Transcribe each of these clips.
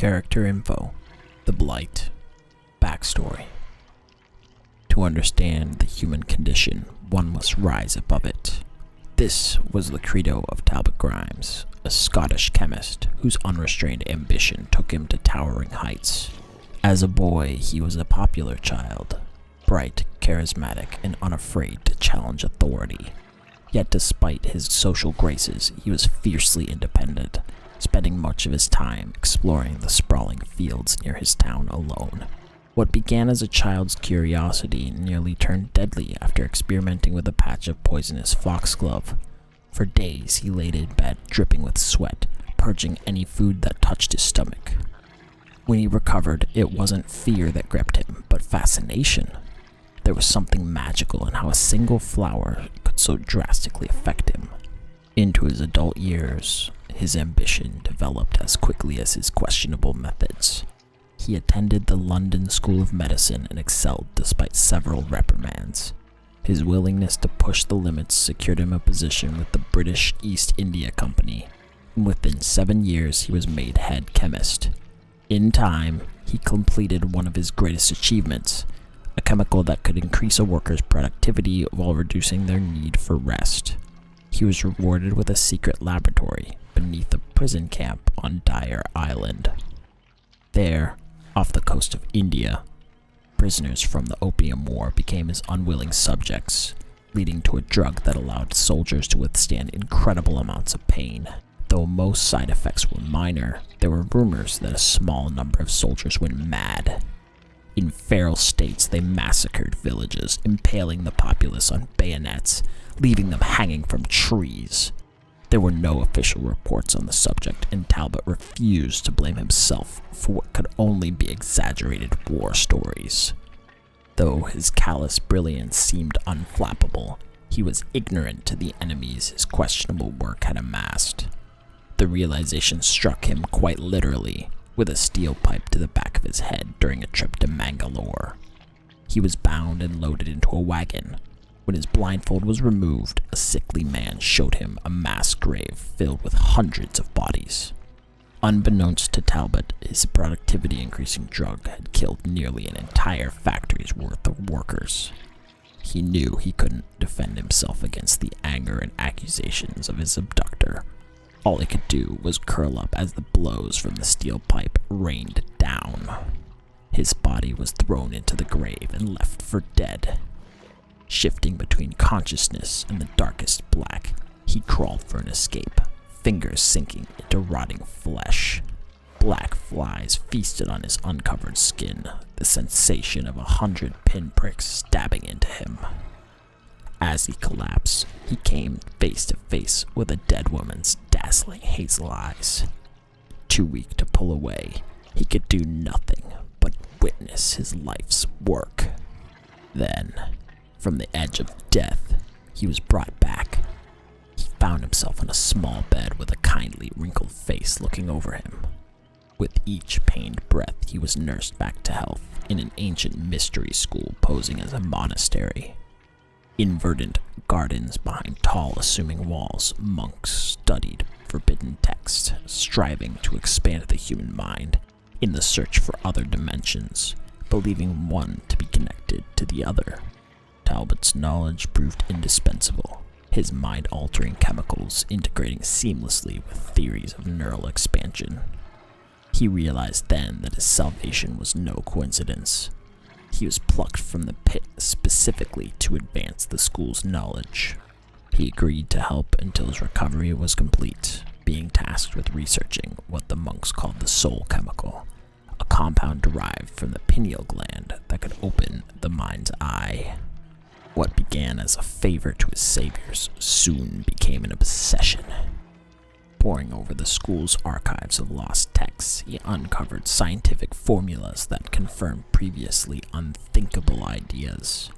Character info, the Blight, backstory. To understand the human condition, one must rise above it. This was the credo of Talbot Grimes, a Scottish chemist whose unrestrained ambition took him to towering heights. As a boy, he was a popular child, bright, charismatic, and unafraid to challenge authority. Yet despite his social graces, he was fiercely independent, spending much of his time exploring the sprawling fields near his town alone. What began as a child's curiosity nearly turned deadly after experimenting with a patch of poisonous foxglove. For days he laid in bed dripping with sweat, purging any food that touched his stomach. When he recovered, it wasn't fear that gripped him, but fascination. There was something magical in how a single flower could so drastically affect him. Into his adult years, his ambition developed as quickly as his questionable methods. He attended the London School of Medicine and excelled despite several reprimands. His willingness to push the limits secured him a position with the British East India Company, and within 7 years he was made head chemist. In time, he completed one of his greatest achievements, a chemical that could increase a worker's productivity while reducing their need for rest. He was rewarded with a secret laboratory beneath a prison camp on Dyer Island. There, off the coast of India, prisoners from the Opium War became his unwilling subjects, leading to a drug that allowed soldiers to withstand incredible amounts of pain. Though most side effects were minor, there were rumors that a small number of soldiers went mad. In feral states, they massacred villages, impaling the populace on bayonets, leaving them hanging from trees. There were no official reports on the subject, and Talbot refused to blame himself for what could only be exaggerated war stories. Though his callous brilliance seemed unflappable, he was ignorant to the enemies his questionable work had amassed. The realization struck him quite literally, with a steel pipe to the back of his head during a trip to Mangalore. He was bound and loaded into a wagon. When his blindfold was removed, a sickly man showed him a mass grave filled with hundreds of bodies. Unbeknownst to Talbot, his productivity-increasing drug had killed nearly an entire factory's worth of workers. He knew he couldn't defend himself against the anger and accusations of his abductor. All he could do was curl up as the blows from the steel pipe rained down. His body was thrown into the grave and left for dead. Shifting between consciousness and the darkest black, he crawled for an escape, fingers sinking into rotting flesh. Black flies feasted on his uncovered skin, the sensation of 100 pinpricks stabbing into him. As he collapsed, he came face to face with a dead woman's dazzling hazel eyes. Too weak to pull away, he could do nothing but witness his life's work. Then, from the edge of death, he was brought back. He found himself on a small bed with a kindly, wrinkled face looking over him. With each pained breath, he was nursed back to health in an ancient mystery school posing as a monastery. In verdant gardens behind tall, assuming walls, monks studied forbidden text, striving to expand the human mind in the search for other dimensions, believing one to be connected to the other. Talbot's knowledge proved indispensable, his mind-altering chemicals integrating seamlessly with theories of neural expansion. He realized then that his salvation was no coincidence. He was plucked from the pit specifically to advance the school's knowledge. He agreed to help until his recovery was complete, being tasked with researching what the monks called the soul chemical, a compound derived from the pineal gland that could open the mind's eye. What began as a favor to his saviors soon became an obsession. Poring over the school's archives of lost texts, he uncovered scientific formulas that confirmed previously unthinkable ideas.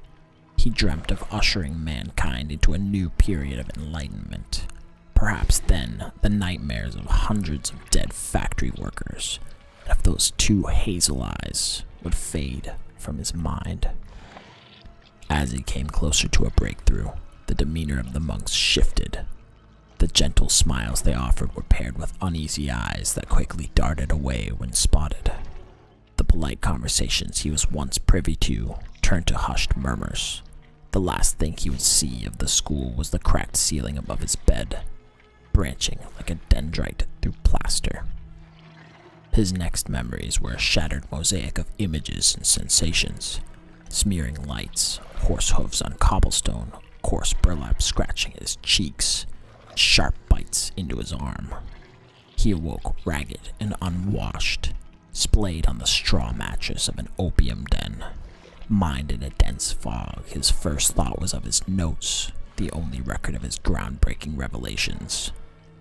He dreamt of ushering mankind into a new period of enlightenment. Perhaps then, the nightmares of hundreds of dead factory workers, and of those 2 hazel eyes, would fade from his mind. As he came closer to a breakthrough, the demeanor of the monks shifted. The gentle smiles they offered were paired with uneasy eyes that quickly darted away when spotted. The polite conversations he was once privy to turned to hushed murmurs. The last thing he would see of the school was the cracked ceiling above his bed, branching like a dendrite through plaster. His next memories were a shattered mosaic of images and sensations: smearing lights, horse hooves on cobblestone, coarse burlap scratching his cheeks, sharp bites into his arm. He awoke ragged and unwashed, splayed on the straw mattress of an opium den. Mind in a dense fog, his first thought was of his notes, the only record of his groundbreaking revelations.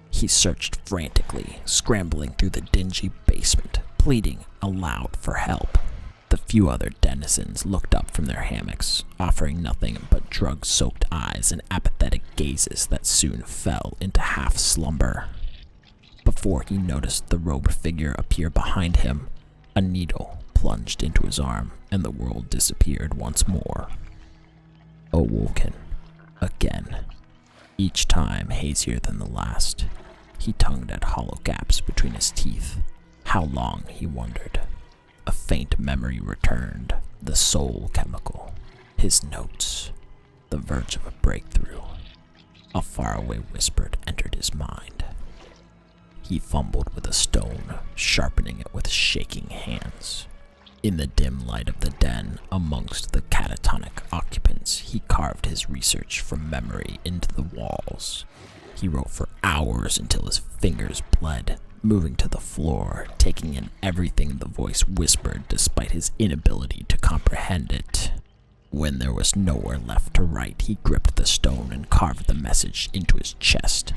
He searched frantically, scrambling through the dingy basement, pleading aloud for help. The few other denizens looked up from their hammocks, offering nothing but drug-soaked eyes and apathetic gazes that soon fell into half-slumber. Before he noticed the robed figure appear behind him, a needle plunged into his arm, and the world disappeared once more. Awoken. Again. Each time hazier than the last. He tongued at hollow gaps between his teeth. How long, he wondered. A faint memory returned, the soul chemical. His notes. The verge of a breakthrough. A faraway whisper entered his mind. He fumbled with a stone, sharpening it with shaking hands. In the dim light of the den, amongst the catatonic occupants, he carved his research from memory into the walls. He wrote for hours until his fingers bled, moving to the floor, taking in everything the voice whispered despite his inability to comprehend it. When there was nowhere left to write, he gripped the stone and carved the message into his chest.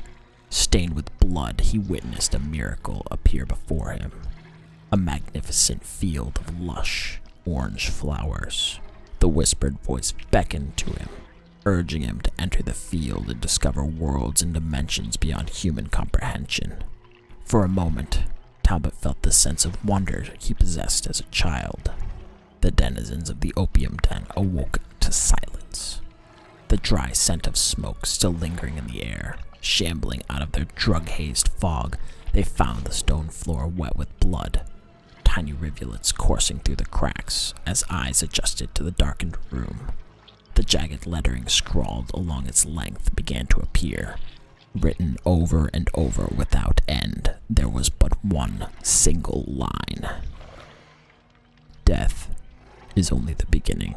Stained with blood, he witnessed a miracle appear before him. A magnificent field of lush, orange flowers. The whispered voice beckoned to him, urging him to enter the field and discover worlds and dimensions beyond human comprehension. For a moment, Talbot felt the sense of wonder he possessed as a child. The denizens of the opium den awoke to silence. The dry scent of smoke still lingering in the air. Shambling out of their drug-hazed fog, they found the stone floor wet with blood, tiny rivulets coursing through the cracks as eyes adjusted to the darkened room. The jagged lettering scrawled along its length began to appear. Written over and over without end, there was but one single line. Death is only the beginning.